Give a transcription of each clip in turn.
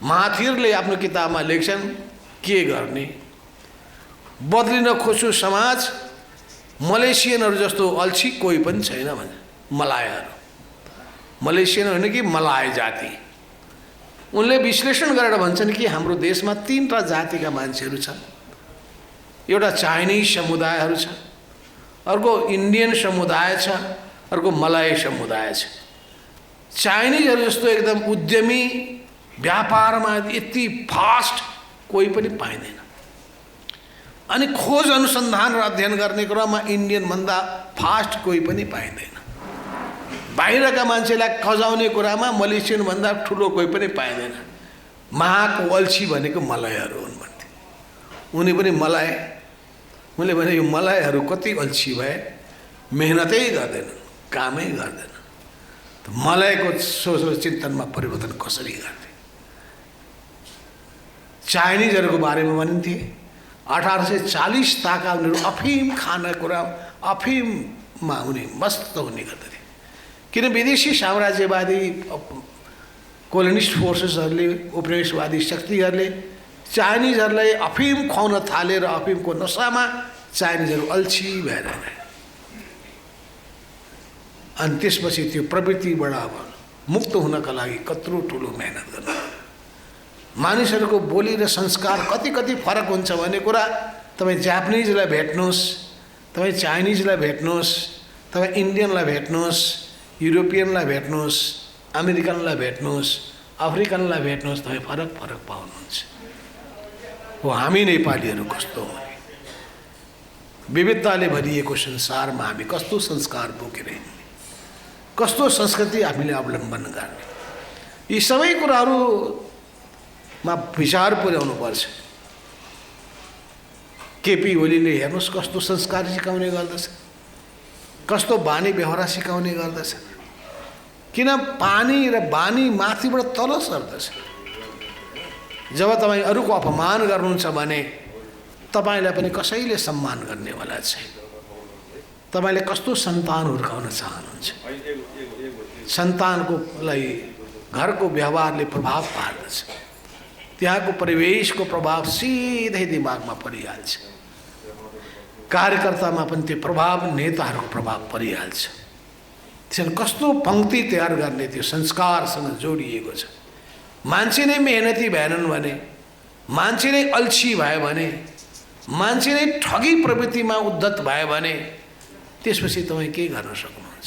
महाथीरले आफ्नो किताबमा लेख्छन् के गर्ने, बदलिन खोज्छु समाज, मलेसियनहरू जस्तो अल्छी कोही पनि छैन भन्छ। मलायहरू, मलेसियन होइन कि मलाय जाति। उनले विश्लेषण गरेर भन्छन् कि हाम्रो देशमा 3टा जातिका मान्छेहरू छन्। एउटा चाइनिज समुदायहरू छ, अर्को इन्डियन समुदाय छ, अर्को मलाय समुदाय छ। चाइनिजहरू जस्तो एकदम उद्यमी, व्यापारमा यति फास्ट कोही पनि पाइँदैन। अनि खोज अनुसन्धान र अध्ययन गर्ने कुरामा इन्डियन भन्दा फास्ट कोही पनि पाइँदैन। बाहिरका मान्छेलाई खजाउने कुरामा मलेसियन भन्दा ठुलो कोही पनि पाइँदैन। महाको अल्छी भनेको मलायहरू हुन् भन्थे। उनी पनि मलाय। मैले भने यो मलायहरू कति अल्छी भए, मेहनतै गर्दैनन्, कामै गर्दैनन्। मलायको सोच र चिन्तनमा परिवर्तन कसरी गर्ने? चाइनिजहरूको बारेमा भनिन्थे 1840 ताका उनीहरू अफिम खाने कुरा, अफिममा उनी मस्त हुने गर्दथे। किन विदेशी साम्राज्यवादी कोलोनिस्ट फोर्सेसहरूले, उपनिवेशवादी शक्तिहरूले चाइनिजहरूलाई अफिम खुवाउन थाले र अफिमको नसामा चाइनिजहरू अल्छी भएर गए। अनि त्यसपछि त्यो प्रवृत्तिबाट अब मुक्त हुनका लागि कत्रो ठुलो मेहनत गर्नु। मानिसहरूको बोली र संस्कार कति कति फरक हुन्छ भन्ने कुरा तपाईँ जापानिजलाई भेट्नुहोस्, तपाईँ चाइनिजलाई भेट्नुहोस्, तपाईँ इन्डियनलाई भेट्नुहोस्, युरोपियनलाई भेट्नुहोस्, अमेरिकनलाई भेट्नुहोस्, अफ्रिकनलाई भेट्नुहोस्, तपाईँ फरक फरक पाउनुहुन्छ। हो हामी नेपालीहरू कस्तो हो, विविधताले भरिएको संसारमा हामी कस्तो संस्कार बोकेर हिँड्ने, कस्तो संस्कृति हामीले अवलम्बन गर्ने, यी सबै कुराहरूमा विचार पुर्याउनु पर्छ। केपी ओलीले हेर्नुहोस् कस्तो संस्कार सिकाउने गर्दछ, कस्तो बानी व्यवहार सिकाउने गर्दछ। किन पानी र बानी माथिबाट तल सर्दछ। जब तपाईँ अरूको अपमान गर्नुहुन्छ भने तपाईँलाई पनि कसैले सम्मान गर्नेवाला छैन। तपाईँले कस्तो सन्तान हुर्काउन चाहनुहुन्छ, सन्तानको लागि घरको व्यवहारले प्रभाव पार्दछ, त्यहाँको परिवेशको प्रभाव सिधै दिमागमा परिहाल्छ। कार्यकर्तामा पनि त्यो प्रभाव, नेताहरूको प्रभाव परिहाल्छ। त्यसैले कस्तो पंक्ति तयार गर्ने त्यो संस्कारसँग जोडिएको छ। मान्छे नै मेहनती भएनन् भने, मान्छे नै अल्छी भयो भने, मान्छे नै ठगी प्रवृत्तिमा उद्धत भयो भने त्यसपछि तपाईँ के गर्न सक्नुहुन्छ?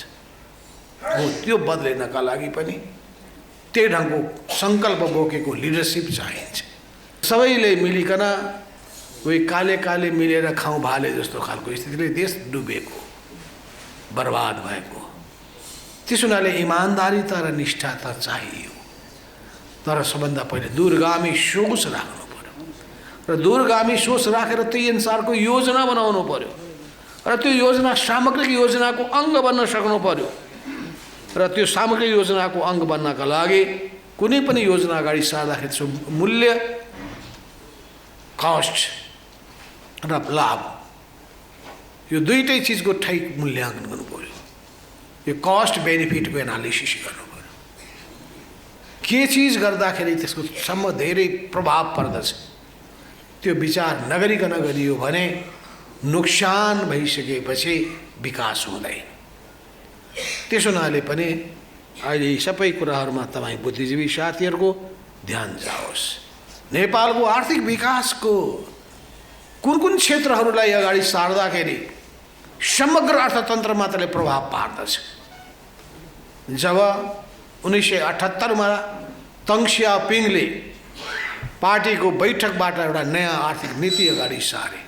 हो त्यो बदलिनका लागि पनि त्यही ढङ्गको सङ्कल्प बोकेको लिडरसिप चाहिन्छ। सबैले मिलिकन उही काले काले मिलेर खाउँ भाले जस्तो खालको स्थितिले देश डुबेको, बर्बाद भएको। त्यस हुनाले इमान्दारिता र निष्ठा त चाहियो, तर सबभन्दा पहिले दूरगामी सोच राख्नु पर्यो र दूरगामी सोच राखेर त्यही अनुसारको योजना बनाउनु पर्यो र त्यो योजना सामग्रिक योजनाको अङ्ग बन्न सक्नु पर्यो। र त्यो सामग्रिक योजनाको अङ्ग बन्नका लागि कुनै पनि योजना अगाडि सार्दाखेरि त्यसको मूल्य, कस्ट र लाभ, यो दुईटै चिजको ठिक मूल्याङ्कन गर्नु पर्यो। यो कस्ट बेनिफिटको एनालिसिस गर्नु पर्यो। के चिज गर्दाखेरि त्यसको सम्म धेरै प्रभाव पर्दछ त्यो विचार नगरिकन गरियो भने नुकसान भइसकेपछि विकास हुँदैन। त्यसो हुनाले पनि अहिले सबै कुराहरूमा तपाईँ बुद्धिजीवी साथीहरूको ध्यान जाओस्। नेपालको आर्थिक विकासको कुन कुन क्षेत्रहरूलाई अगाडि सार्दाखेरि समग्र अर्थतन्त्रमा त्यसले प्रभाव पार्दछ। जब 1978 मा तङ सियापिङले पार्टीको बैठकबाट एउटा नयाँ आर्थिक नीति अगाडि सारे,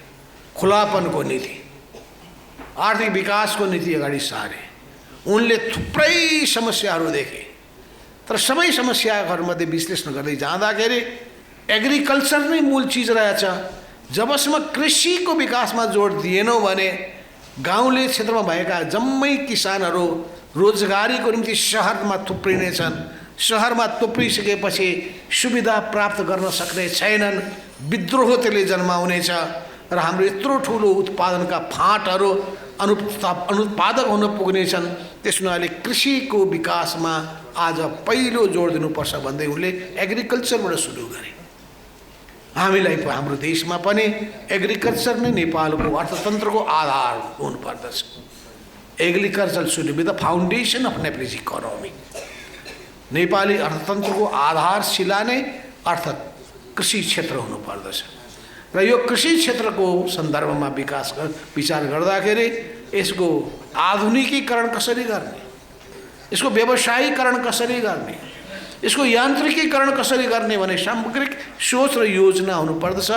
खुलापनको नीति, आर्थिक विकासको नीति अगाडि सारे। उनले थुप्रै समस्याहरू देखे, तर सबै समस्याहरूमध्ये विश्लेषण गर्दै जाँदाखेरि एग्रिकल्चर नै मूल चिज रहेछ। जबसम्म कृषिको विकासमा जोड दिएनौँ भने गाउँले क्षेत्रमा भएका जम्मै किसानहरू रोजगारीको निम्ति सहरमा थुप्रिनेछन्। सहरमा थुप्रिसकेपछि सुविधा प्राप्त गर्न सक्ने छैनन्, विद्रोह त्यसले जन्माउनेछ र हाम्रो यत्रो ठुलो उत्पादनका फाँटहरू अनुत्पादक हुन पुग्नेछन्। त्यस हुनाले कृषिको विकासमा आज पहिलो जोड दिनुपर्छ भन्दै उनले एग्रिकल्चरबाट सुरु गरे। हामीलाई हाम्रो देशमा पनि एग्रिकल्चर नै नेपालको अर्थतन्त्रको आधार हुनुपर्दछ। Agriculture should be the foundation of Nepalese economy. Nepali अर्थतन्त्रको आधारशिला नै कृषि क्षेत्र हुनुपर्दछ र यो कृषि क्षेत्रको सन्दर्भमा विचार गर्दाखेरि यसको आधुनिकीकरण कसरी गर्ने, यसको व्यवसायीकरण कसरी गर्ने, यसको यान्त्रिकीकरण कसरी गर्ने भने सामग्रिक सोच र योजना हुनुपर्दछ।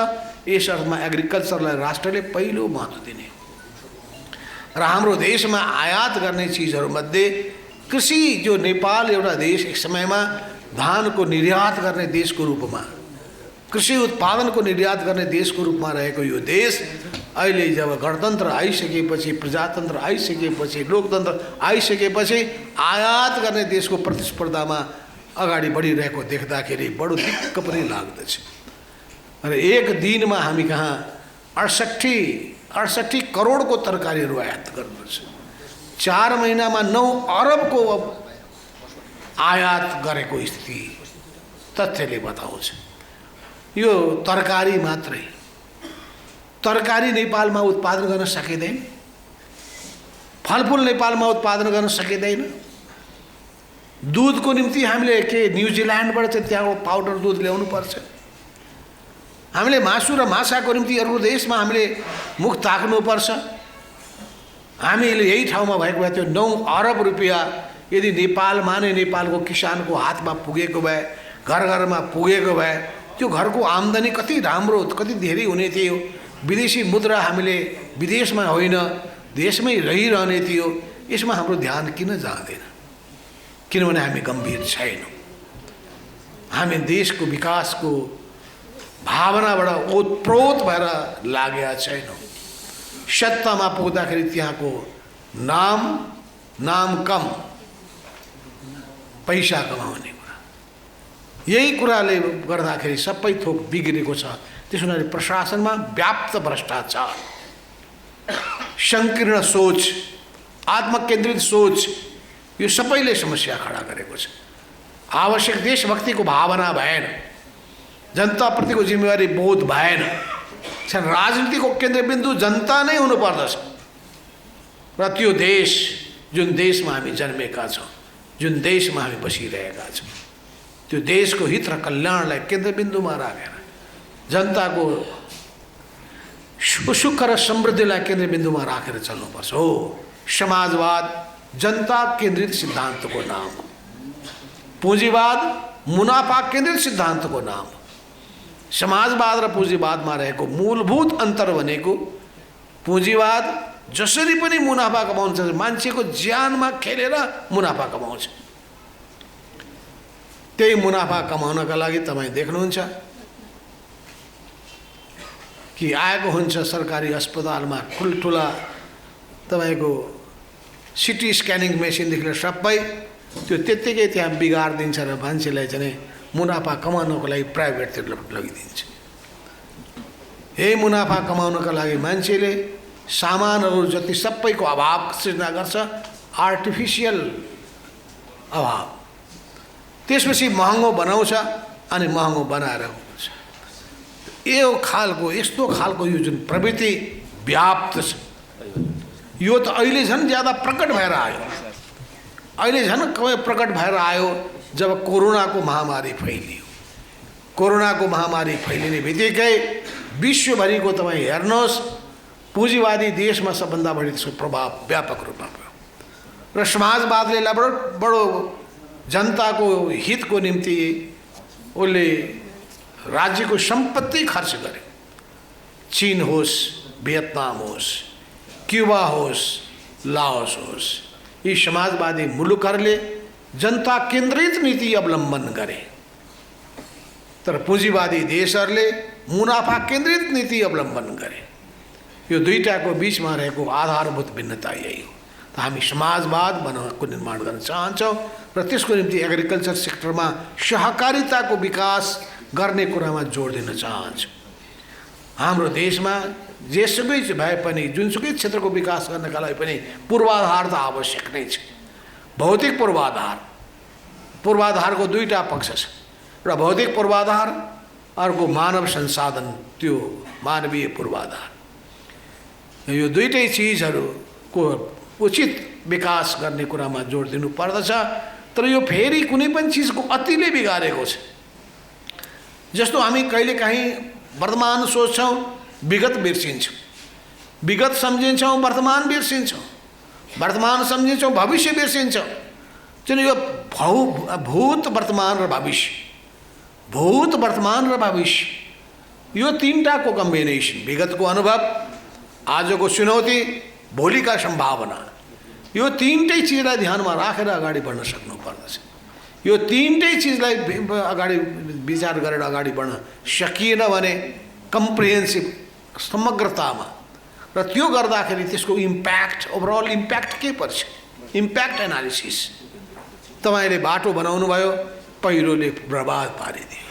यस अर्थमा एग्रिकल्चरलाई राष्ट्रले पहिलो महत्त्व दिने र हाम्रो देशमा आयात गर्ने चिजहरूमध्ये कृषि, जो नेपाल एउटा देश एक समयमा धानको निर्यात गर्ने देशको रूपमा, कृषि उत्पादनको निर्यात गर्ने देशको रूपमा रहेको यो देश अहिले जब गणतन्त्र आइसकेपछि, प्रजातन्त्र आइसकेपछि, लोकतन्त्र आइसकेपछि आयात गर्ने देशको प्रतिस्पर्धामा अगाडि बढिरहेको देख्दाखेरि बडो दिक्क पनि लाग्दछ। र एक दिनमा हामी कहाँ 68 करोडको तरकारीहरू आयात गर्नुपर्छ। 4 महिनामा 9 अरबको आयात गरेको स्थिति तथ्यले बताउँछ। यो तरकारी मात्रै, तरकारी नेपालमा उत्पादन गर्न सकिँदैन, फलफुल नेपालमा उत्पादन गर्न सकिँदैन। दुधको निम्ति हामीले के न्युजिल्यान्डबाट चाहिँ त्यहाँको पाउडर दुध ल्याउनु पर्छ। हामीले मासु र माछाको निम्ति अरू देशमा हामीले मुख ताक्नुपर्छ। हामीले यही ठाउँमा भएको भए त्यो 9 अरब रुपियाँ यदि नेपालमा नै नेपालको किसानको हातमा पुगेको भए, घर घरमा पुगेको भए, त्यो घरको आम्दानी कति राम्रो, कति धेरै हुने थियो। विदेशी मुद्रा हामीले विदेशमा होइन देशमै रहिरहने थियो। यसमा हाम्रो ध्यान किन जाँदैन? किनभने हामी गम्भीर छैनौँ। हामी देशको विकासको भावनाबाट ओतप्रोत भएर लागेका छैनौँ। सत्तामा पुग्दाखेरि त्यहाँको नाम कम, पैसा कमाउने कुरा, यही कुराले गर्दाखेरि सबै थोक बिग्रेको छ। त्यसो हुनाले प्रशासनमा व्याप्त भ्रष्टाचार, सङ्कीर्ण सोच, आत्मकेन्द्रित सोच, यो सबैले समस्या खडा गरेको छ। आवश्यक देशभक्तिको भावना भएन, जनताप्रतिको जिम्मेवारी बोध भएन। राजनीतिको केन्द्रबिन्दु जनता नै हुनुपर्दछ र त्यो देश जुन देशमा हामी जन्मेका छौँ, जुन देशमा हामी बसिरहेका छौँ, त्यो देशको हित र कल्याणलाई केन्द्रबिन्दुमा राखेर, जनताको सुख र समृद्धिलाई केन्द्रबिन्दुमा राखेर चल्नुपर्छ। हो, समाजवाद जनता केन्द्रित सिद्धान्तको नाम हो। पुँजीवाद मुनाफा केन्द्रित सिद्धान्तको नाम हो। समाजवाद र पुँजीवादमा रहेको मूलभूत अन्तर भनेको पुँजीवाद जसरी पनि मुनाफा कमाउँछ, मान्छेको ज्यानमा खेलेर मुनाफा कमाउँछ। त्यही मुनाफा कमाउनका लागि तपाईँ देख्नुहुन्छ कि आएको हुन्छ सरकारी अस्पतालमा ठुल्ठुला तपाईँको सिटी स्क्यानिङ मेसिनदेखि लिएर सबै त्यो त्यत्तिकै त्यहाँ बिगारिदिन्छ र मान्छेलाई चाहिँ मुनाफा कमाउनको लागि प्राइभेटतिर लगिदिन्छ। यही मुनाफा कमाउनका लागि मान्छेले सामानहरू जति सबैको अभाव सृजना गर्छ, आर्टिफिसियल अभाव। त्यसपछि महँगो बनाउँछ अनि महँगो बनाएर हुन्छ। यो खालको यस्तो खालको यो जुन प्रवृत्ति व्याप्त छ, यो त अहिले झन् ज्यादा प्रकट भएर आयो। अहिले झन् प्रकट भएर आयो जब कोरोनाको महामारी फैलियो। कोरोनाको महामारी फैलिने बित्तिकै विश्वभरिको तपाईँ हेर्नुहोस्, पुँजीवादी देशमा सबभन्दा बढी त्यसको प्रभाव व्यापक रूपमा भयो र समाजवादले बडो जनताको हितको निम्ति उसले राज्यको सम्पत्ति खर्च गर्यो। चीन होस्, भियतनाम होस्, क्युबा होस्, लाओस होस्, यी समाजवादी मुलुकहरूले जनता केन्द्रित नीति अवलम्बन गरे। तर पुँजीवादी देशहरूले मुनाफा केन्द्रित नीति अवलम्बन गरे। यो दुईटाको बिचमा रहेको आधारभूत भिन्नता यही हो। त हामी समाजवाद बनाउनको निर्माण गर्न चाहन्छौँ र त्यसको निम्ति एग्रिकल्चर सेक्टरमा सहकारिताको विकास गर्ने कुरामा जोड दिन चाहन्छौँ। हाम्रो देशमा जेसुकै भए पनि जुनसुकै क्षेत्रको विकास गर्नका लागि पनि पूर्वाधार त आवश्यक नै छ। भौतिक पूर्वाधार, पूर्वाधारको दुईटा पक्ष छ, एउटा भौतिक पूर्वाधार, अर्को मानव संसाधन, त्यो मानवीय पूर्वाधार। यो दुईटै चिजहरूको उचित विकास गर्ने कुरामा जोड दिनु पर्दछ। तर यो फेरि कुनै पनि चिजको अतिले बिगारेको छ। जस्तो हामी कहिलेकाहीँ वर्तमान सोच्छौँ, विगत बिर्सिन्छौँ, विगत सम्झिन्छौँ, वर्तमान बिर्सिन्छौँ, वर्तमान सम्झिन्छौँ, भविष्य बिर्सिन्छौँ। चाहिँ यो भूत, वर्तमान र भविष्य, भूत, वर्तमान र भविष्य, यो तीनटाको कम्बिनेसन, विगतको अनुभव, आजको चुनौती, भोलिका सम्भावना, यो तीनटै चिजलाई ध्यानमा राखेर अगाडि बढ्न सक्नुपर्दछ। यो तीनटै चिजलाई अगाडि विचार गरेर अगाडि बढ्न सकिएन भने कम्प्रिहेन्सिभ समग्रतामा, र त्यो गर्दाखेरि त्यसको इम्प्याक्ट, ओभरअल इम्प्याक्ट के पर्छ? Impact analysis. तपाईँले बाटो बनाउनु भयो, पहिरोले बर्बाद पारिदियो।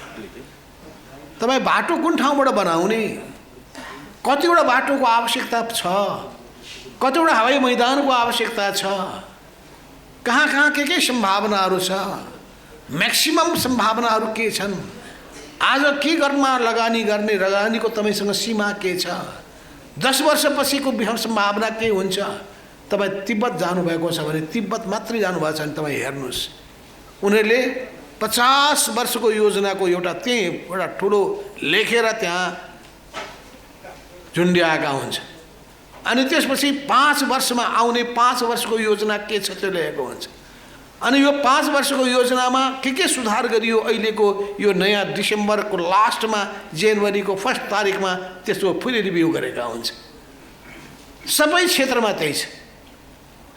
तपाईँ बाटो कुन ठाउँबाट बनाउने? कतिवटा बाटोको आवश्यकता छ, कतिवटा हवाई मैदानको आवश्यकता छ, कहाँ कहाँ के सम्भावनाहरू छ, म्याक्सिमम सम्भावनाहरू के छन्, आज के गर्नमा लगानी गर्ने, लगानीको तपाईँसँग सीमा के छ, 10 वर्षपछिको सम्भावना के हुन्छ। तपाईँ तिब्बत जानुभएको छ भने तिब्बत मात्रै जानुभएको छ भने तपाईँ हेर्नुहोस्, उनीहरूले 50 वर्षको योजनाको एउटा त्यही एउटा ठुलो लेखेर त्यहाँ झुन्ड्याएका हुन्छ, अनि त्यसपछि 5 वर्षमा आउने 5 वर्षको योजना के छ त्यो लेखेको हुन्छ। अनि यो 5 वर्षको योजनामा के सुधार गरियो, अहिलेको यो नयाँ डिसेम्बरको लास्टमा, जनवरीको 1 तारिकमा त्यसको फेरि रिभ्यू गरेका हुन्छ। सबै क्षेत्रमा त्यही छ,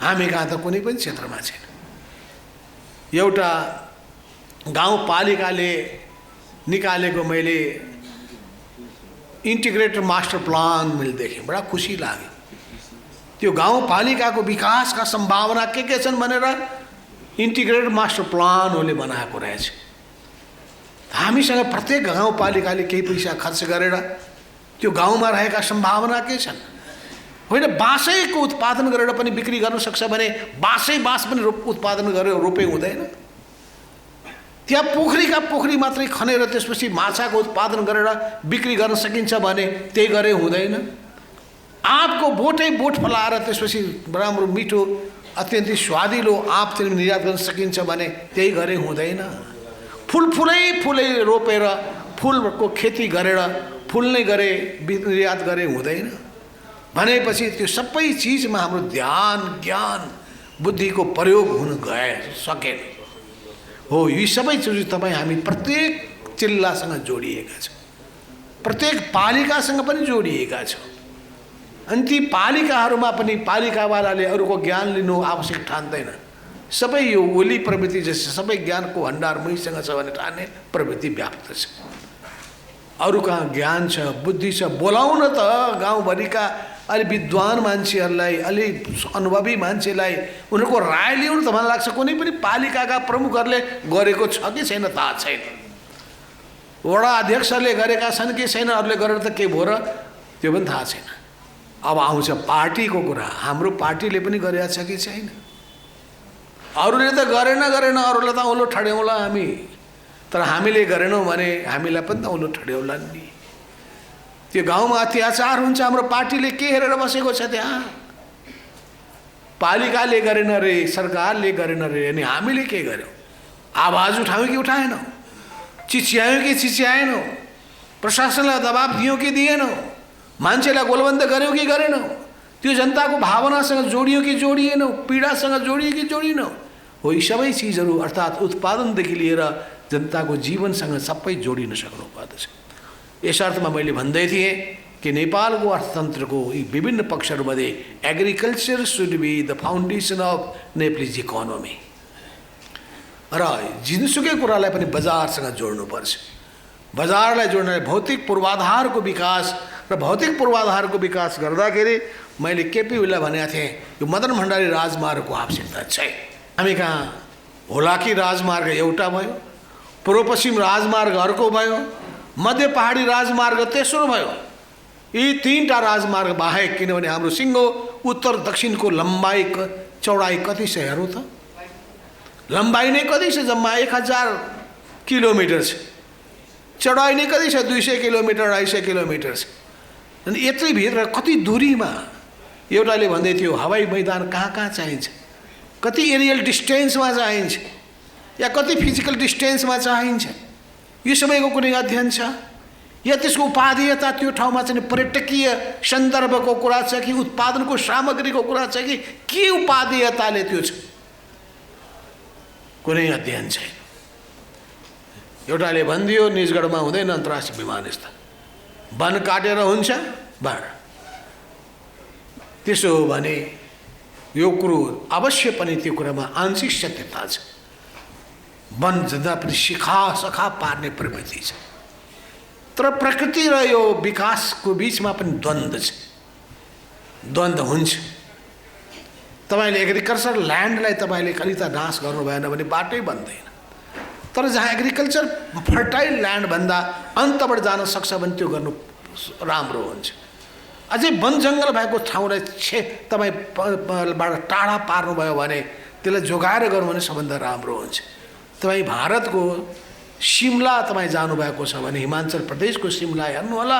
हामी कहाँ त कुनै पनि क्षेत्रमा छैन। एउटा गाउँपालिकाले निकालेको मैले इन्टिग्रेटेड मास्टर प्लान मैले देखेँ, बडा खुसी लाग्यो। त्यो गाउँपालिकाको विकासका सम्भावना के छन् भनेर इन्टिग्रेटेड मास्टर प्लानहरूले बनाएको रहेछ। हामीसँग प्रत्येक गाउँपालिकाले केही पैसा खर्च गरेर त्यो गाउँमा रहेका सम्भावना के छन्? होइन, बाँसैको उत्पादन गरेर पनि बिक्री गर्न सक्छ भने बाँस पनि उत्पादन गरेर रोपे हुँदैन। त्यहाँ पोखरीका पोखरी मात्रै खनेर त्यसपछि माछाको उत्पादन गरेर बिक्री गर्न सकिन्छ भने त्यही गरे हुँदैन। आँपको बोटै बोट फलाएर त्यसपछि राम्रो मिठो अत्यन्तै स्वादिलो आँप चाहिँ निर्यात गर्न सकिन्छ भने त्यही गरे हुँदैन। फुलै रोपेर फुलको खेती गरेर फुल नै गरे निर्यात गरे हुँदैन भनेपछि त्यो सबै चिजमा हाम्रो ध्यान, ज्ञान, बुद्धिको प्रयोग हुन सकेन हो। यी सबै चिज तपाईँ हामी प्रत्येक जिल्लासँग जोडिएका छौँ, प्रत्येक पालिकासँग पनि जोडिएका छौँ। अनि ती पालिकाहरूमा पनि पालिकावालाले अरूको ज्ञान लिनु आवश्यक ठान्दैन। सबै यो ओली प्रवृत्ति जस्तै सबै ज्ञानको भण्डार मैसँग छ भने ठान्ने प्रवृत्ति व्याप्त छ। अरू कहाँ ज्ञान छ, बुद्धि छ, बोलाउन त गाउँभरिका अलि विद्वान मान्छेहरूलाई, अलि अनुभवी मान्छेलाई उनीहरूको राय लिउँ त मलाई लाग्छ कुनै पनि पालिकाका प्रमुखहरूले गरेको छ कि छैन थाहा छैन। वडा अध्यक्षले गरेका छन् कि छैन, अरूले गरेर त के भयो र त्यो पनि थाहा छैन। अब आउँछ पार्टीको कुरा, हाम्रो पार्टीले पनि गरेका छ कि छैन। अरूले त गरेन, अरूलाई त औलो ठड्याउँला हामी, तर हामीले गरेनौँ भने हामीलाई पनि त औलो ठड्याउँला नि। त्यो गाउँमा अत्याचार हुन्छ, हाम्रो पार्टीले के हेरेर बसेको छ त्यहाँ? पालिकाले गरेन रे, सरकारले गरेन रे, अनि हामीले के गर्यौँ? आवाज उठायौँ कि उठाएनौँ? चिच्यायौँ कि चिच्याएनौँ? प्रशासनलाई दबाब दियौँ कि दिएनौँ? मान्छेलाई गोलबन्द गऱ्यौँ कि गरेनौँ? त्यो जनताको भावनासँग जोडियो कि जोडिएनौँ? पीडासँग जोडियो कि जोडिएनौँ? हो, यी सबै चिजहरू अर्थात् उत्पादनदेखि लिएर जनताको जीवनसँग सबै जोडिन सक्नु पर्दछ। यस अर्थमा मैले भन्दै थिएँ कि नेपालको अर्थतन्त्रको यी विभिन्न पक्षहरूमध्ये agriculture should be the foundation of Nepalese economy, र जुनसुकै कुरालाई पनि बजारसँग जोड्नुपर्छ। बजारलाई जोड्ने भौतिक पूर्वाधारको विकास, र भौतिक पूर्वाधारको विकास गर्दाखेरि मैले केपी ओलीलाई भनेको थिएँ यो मदन भण्डारी राजमार्गको आवश्यकता छैन। हामी कहाँ होलाकी राजमार्ग एउटा भयो, पूर्व पश्चिम राजमार्ग अर्को भयो, मध्य पहाडी राजमार्ग तेस्रो भयो। यी 3टा राजमार्ग बाहेक, किनभने हाम्रो सिङ्गो उत्तर दक्षिणको लम्बाइ चौडाइ कति छ हेरौँ त? लम्बाइ नै कति छ? जम्मा 1000 किलोमिटर छ। चढाइ नै कति छ? 200 किलोमिटर 250 किलोमिटर छ। अनि यत्रै भित्र कति दूरीमा? एउटाले भन्दै थियो हवाई मैदान कहाँ कहाँ चाहिन्छ, कति एरियल डिस्टेन्समा चाहिन्छ, या कति फिजिकल डिस्टेन्समा चाहिन्छ, यो सबैको कुनै अध्ययन छ? या त्यसको उपादेयता त्यो ठाउँमा चाहिँ पर्यटकीय सन्दर्भको कुरा छ कि उत्पादनको सामग्रीको कुरा छ कि के उपादेयताले त्यो छ? कुनै अध्ययन छैन। एउटाले भनिदियो निजगढमा हुँदैन अन्तर्राष्ट्रिय विमानस्थल, वन काटेर हुन्छ बाढ। त्यसो हो भने यो कुरो अवश्य पनि त्यो कुरामा आंशिक सत्यता छ। वन जता पनि सखा पार्ने प्रवृत्ति छ, तर प्रकृति र यो विकासको बिचमा पनि द्वन्द्व छ, द्वन्द्व हुन्छ। तपाईँले एग्रिकल्चर ल्यान्डलाई तपाईँले कलिता नाश गर्नु भएन भने बाटै बन्दैन। तर जहाँ एग्रिकल्चर फर्टाइल ल्यान्ड भन्दा अन्तबाट जान सक्छ भने त्यो गर्नु राम्रो हुन्छ। अझै वन जङ्गल भएको ठाउँलाई तपाईँबाट टाढा पार्नुभयो भने त्यसलाई जोगाएर गर्नु भने सबभन्दा राम्रो हुन्छ। तपाईँ भारतको शिमला तपाईँ जानुभएको छ भने हिमाचल प्रदेशको शिमला हेर्नु होला,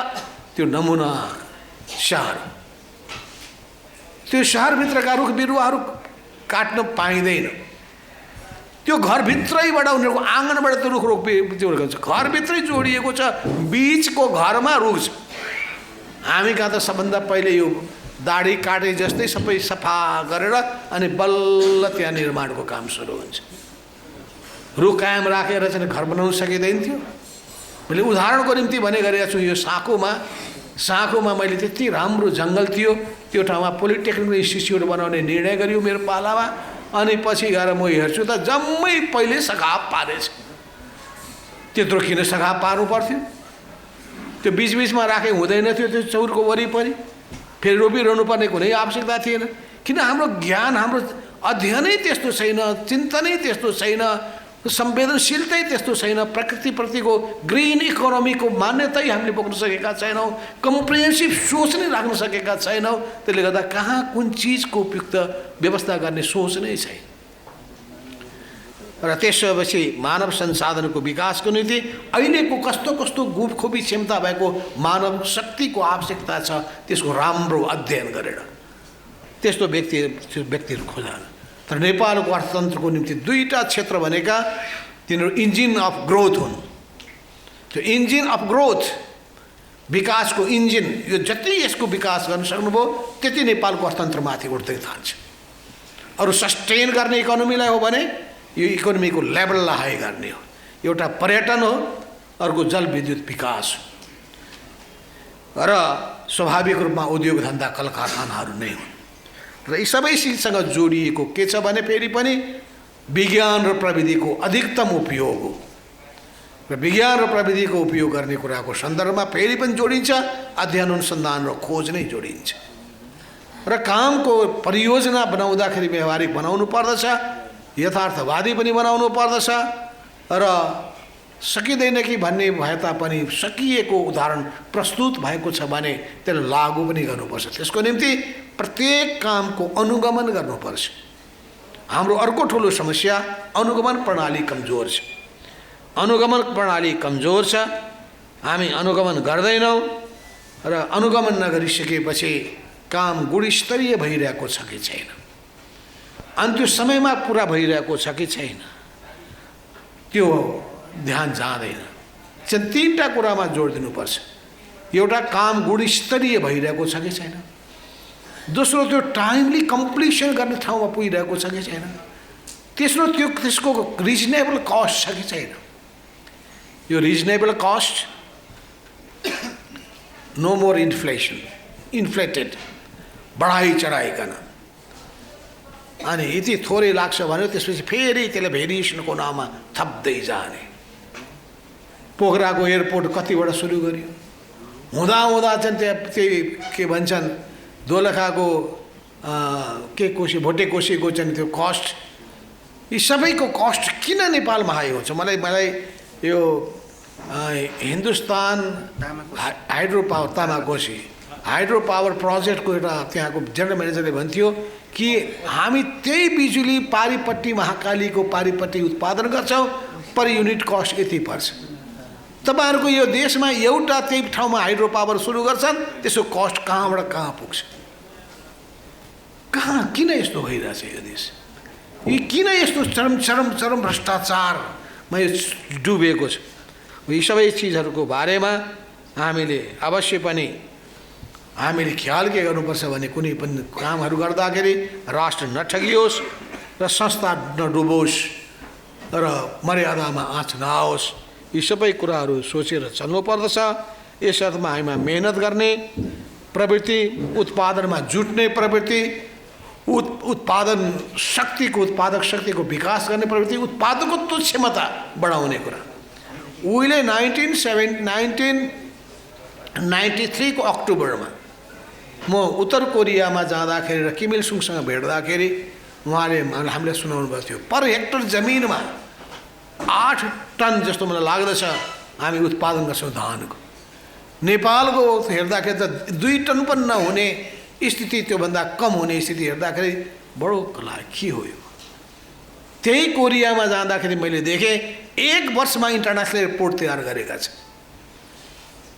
त्यो नमुना सहर। त्यो सहरभित्रका रुख बिरुवाहरू काट्न पाइँदैन। त्यो घरभित्रैबाट उनीहरूको आँगनबाट त्यो रुख जोडिएको छ, घरभित्रै जोडिएको छ, बिचको घरमा रुख छ। हामी कहाँ त सबभन्दा पहिले यो दाढी काटे जस्तै सबै सफा गरेर अनि बल्ल त्यहाँ निर्माणको काम सुरु हुन्छ। रुख कायम राखेर चाहिँ घर बनाउन सकिँदैन थियो। मैले उदाहरणको निम्ति भने गरेको छु, यो साँखोमा मैले त्यति राम्रो जङ्गल थियो, त्यो ठाउँमा पोलिटेक्निक इन्स्टिच्युट बनाउने निर्णय गरियो मेरो पालामा। अनि पछि गएर म हेर्छु त जम्मै पहिले सघाप पारेछ। त्यत्रो किन सघाप पार्नु पर्थ्यो? त्यो बिचबिचमा राखे हुँदैन थियो त्यो चौरको वरिपरि, फेरि रोपिरहनु पर्ने कुनै आवश्यकता थिएन। किन हाम्रो ज्ञान, हाम्रो अध्ययनै त्यस्तो छैन, चिन्तनै त्यस्तो छैन, संवेदनशीलतै त्यस्तो छैन, प्रकृतिप्रतिको ग्रिन इकोनोमीको मान्यतै हामीले बोक्न सकेका छैनौँ, कम्प्रिहेन्सिभ सोच नै राख्न सकेका छैनौँ। त्यसले गर्दा कहाँ कुन चिजको उपयुक्त व्यवस्था गर्ने सोच नै छैन। र त्यसपछि मानव संसाधनको विकासको निम्ति अहिलेको कस्तो कस्तो गुपखोपी क्षमता भएको मानव शक्तिको आवश्यकता छ, त्यसको राम्रो अध्ययन गरेर त्यस्तो व्यक्तिहरू खोजा। तर नेपालको अर्थतन्त्रको निम्ति दुईटा क्षेत्र भनेका तिनीहरू इन्जिन अफ ग्रोथ हुन्। त्यो इन्जिन अफ ग्रोथ, विकासको इन्जिन, यो जति यसको विकास गर्न सक्नुभयो त्यति नेपालको अर्थतन्त्र माथि उठ्दै जान्छ। अरू सस्टेन गर्ने इकोनोमीलाई हो भने यो इकोनोमीको लेभललाई हाई गर्ने हो। एउटा पर्यटन हो, अर्को जलविद्युत विकास हो, र स्वाभाविक रूपमा उद्योग धन्दा कल कारखानाहरू नै हुन्। र यी सबै चिजसँग जोडिएको के छ भने फेरि पनि विज्ञान र प्रविधिको अधिकतम उपयोग हो। र विज्ञान र प्रविधिको उपयोग गर्ने कुराको सन्दर्भमा फेरि पनि जोडिन्छ अध्ययन अनुसन्धान र खोज नै जोडिन्छ। र कामको परियोजना बनाउँदाखेरि व्यवहारिक बनाउनु पर्दछ, यथार्थवादी पनि बनाउनु पर्दछ। र सकिँदैन कि भन्ने भए तापनि सकिएको उदाहरण प्रस्तुत भएको छ भने त्यसलाई लागू पनि गर्नुपर्छ। त्यसको निम्ति प्रत्येक कामको अनुगमन गर्नुपर्छ। हाम्रो अर्को ठुलो समस्या अनुगमन प्रणाली कमजोर छ। अनुगमन प्रणाली कमजोर छ, हामी अनुगमन गर्दैनौँ र अनुगमन नगरिसकेपछि काम गुणस्तरीय भइरहेको छ कि छैन, अन्त्य समयमा पुरा भइरहेको छ कि छैन, त्यो ध्यान जाँदैन। चाहिँ तीनटा कुरामा जोड दिनुपर्छ। एउटा काम गुणस्तरीय भइरहेको छ कि छैन, दोस्रो त्यो टाइमली कम्प्लिसन गर्ने ठाउँमा पुगिरहेको छ कि छैन, तेस्रो त्यसको रिजनेबल कस्ट छ कि छैन। यो reasonable cost, no more inflated, बढाइ चढाइकन अनि यति थोरै लाग्छ भने त्यसपछि फेरि त्यसलाई भेरिएसनको नाममा थप्दै जाने। पोखराको एयरपोर्ट कतिबाट सुरु गरियो, हुँदा चाहिँ त्यही के भन्छन् दोलखाको के कोशी भोटे कोशीको चाहिँ त्यो कस्ट, यी सबैको कस्ट किन नेपालमा हाई हुन्छ? मलाई यो Hindustan hydro power Tamakoshi hydro power प्रोजेक्टको एउटा त्यहाँको जेनरल म्यानेजरले भन्थ्यो कि हामी त्यही बिजुली पारिपट्टि महाकालीको पारिपट्टि उत्पादन गर्छौँ, पर युनिट कस्ट यति पर्छ। तपाईँहरूको यो देशमा एउटा त्यही ठाउँमा हाइड्रो पावर सुरु गर्छन्, त्यसको कस्ट कहाँबाट कहाँ पुग्छ? किन यस्तो भइरहेछ यो देश? यो किन यस्तो चरम चरम चरम भ्रष्टाचारमा यो डुबेको छ? यी सबै चिजहरूको बारेमा हामीले अवश्य पनि हामीले ख्याल के गर्नुपर्छ भने कुनै पनि कामहरू गर्दाखेरि राष्ट्र नठगियोस् र संस्था नडुबोस् र मर्यादामा आँच नआओस्। यी सबै कुराहरू सोचेर चल्नुपर्दछ। यस अर्थमा हामीमा मेहनत गर्ने प्रवृत्ति, उत्पादनमा जुट्ने प्रवृत्ति, उत्पादन शक्तिको उत्पादक शक्तिको विकास गर्ने प्रवृत्ति, उत्पादकत्व क्षमता बढाउने कुरा। उहिले 1993 को अक्टोबरमा म उत्तर कोरियामा जाँदाखेरि र किम इल सुङसँग भेट्दाखेरि उहाँले हामीलाई सुनाउनु भएको थियो, पर हेक्टर जमिनमा 8 टन जस्तो मलाई लाग्दछ हामी उत्पादन गर्छौँ धानको। नेपालको हेर्दाखेरि त 2 टन पनि नहुने स्थिति, त्योभन्दा कम हुने स्थिति हेर्दाखेरि बडो कला के हो यो। त्यही कोरियामा जाँदाखेरि मैले देखेँ 1 वर्षमा इन्टरनेसनल एयरपोर्ट तयार गरेका छन्।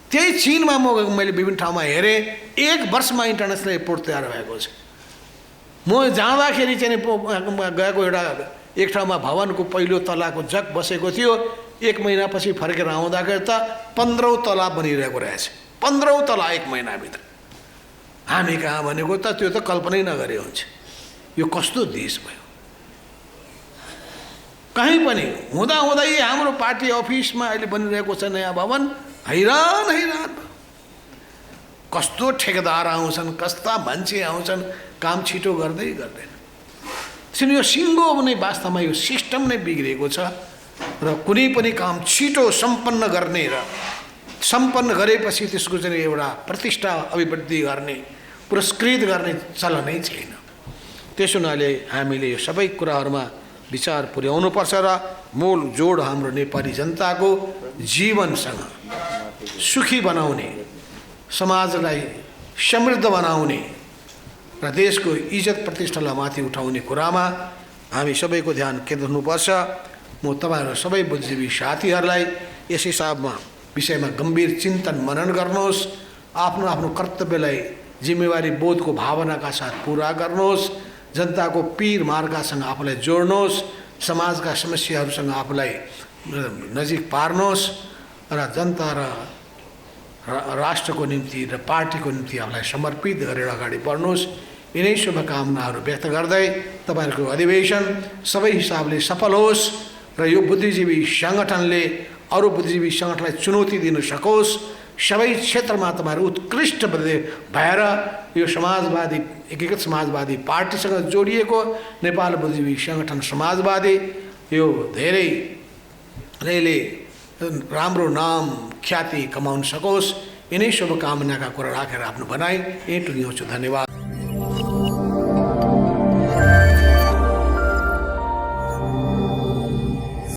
त्यही चीनमा मैले विभिन्न ठाउँमा हेरेँ 1 वर्षमा इन्टरनेसनल एयरपोर्ट तयार भएको छ। म जाँदाखेरि चाहिँ गएको एक ठाउँमा भवनको पहिलो तलाको जग बसेको थियो, 1 महिनापछि फर्केर आउँदाखेरि त 15औं तला बनिरहेको रहेछ। 15औं तला 1 महिनाभित्र। हामी कहाँ भनेको त त्यो त कल्पनै नगरे हुन्छ। यो कस्तो देश भयो? कहीँ पनि हुँदाहुँदै हाम्रो पार्टी अफिसमा अहिले बनिरहेको छ नयाँ भवन, हैरान हैरान। कस्तो ठेकेदार आउँछन्, कस्ता मान्छे आउँछन्, काम छिटो गर्दै गर्दैन। यो सिङ्गो नै वास्तवमा यो सिस्टम नै बिग्रेको छ र कुनै पनि काम छिटो सम्पन्न गर्ने र सम्पन्न गरेपछि त्यसको चाहिँ एउटा प्रतिष्ठा अभिवृद्धि गर्ने, पुरस्कृत गर्ने चलनै छैन। त्यसो हुनाले हामीले यो सबै कुराहरूमा विचार पुर्याउनुपर्छ र मूल जोड हाम्रो नेपाली जनताको जीवनसँग सुखी बनाउने, समाजलाई समृद्ध बनाउने र देशको इज्जत प्रतिष्ठालाई माथि उठाउने कुरामा हामी सबैको ध्यान केन्द्रित हुनुपर्छ। म तपाईहरु सबै बुद्धिजीवी साथीहरूलाई यस हिसाबमा विषयमा गम्भीर चिन्तन मनन गर्नुहोस्। आफ्नो आफ्नो कर्तव्यलाई जिम्मेवारी बोधको भावनाका साथ पूरा गर्नुहोस्। जनताको पीर मार्गसँग आफूलाई जोड्नुहोस्। समाजका समस्याहरूसँग आफूलाई नजिक पार्नुहोस् र जनता र राष्ट्रको निम्ति र पार्टीको निम्ति आफूलाई समर्पित गरेर अगाडि बढ्नुहोस्। यिनै शुभकामनाहरू व्यक्त गर्दै तपाईहरुको अधिवेशन सबै हिसाबले सफल होस् र यो बुद्धिजीवी संगठनले अरू बुद्धिजीवी संगठनलाई चुनौती दिन सकोस्। सबै क्षेत्रमा तपाईहरु उत्कृष्ट भएर यो समाजवादी एकीकृत समाजवादी पार्टीसँग जोडिएको नेपाल बुद्धिजीवी संगठन समाजवादी यो धेरै राम्रो नाम ख्याति कमाउन सकोस्। यिनै शुभकामनाका कुरा राखेर आफ्नो भनाइ यही टुङ्ग्याउँछु। धन्यवाद।